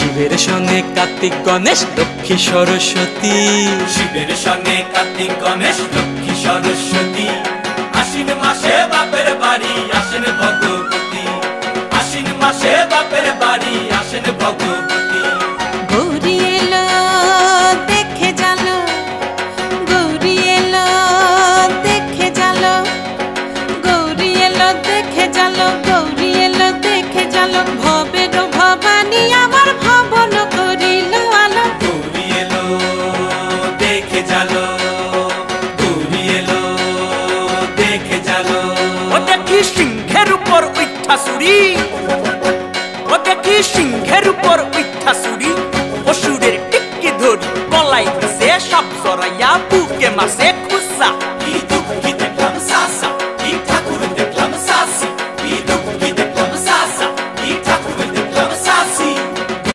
শিবের সঙ্গে কার্তিক গণেশ লক্ষ্মী সরস্বতী, শিবের সঙ্গে কার্তিক গণেশ লক্ষ্মী সরস্বতী। আশ্বিন মাসে বাপের বাড়ি আসেন ভগবতী, আশ্বিন মাসে বাপের বাড়ি আসেন ভগবতী। গৌরী এলো দেখে জালো, গৌরী এলো দেখে জালো, গৌরী এলো দেখে জালো, গৌরী এলো দেখে জালো। ভবের ভবানী আমার ভবন করিল আলো। গৌরী এলো দেখে জালো, গৌরী এলো দেখে জালো। ও দেখি সিংহের উপর উঠা চুরি, ও দেখি সিংহের উপর উঠা চুরি। অসুরের টিক্কি ধরি গলায় গেছে, সব জড়াইয়া বুকে মাসে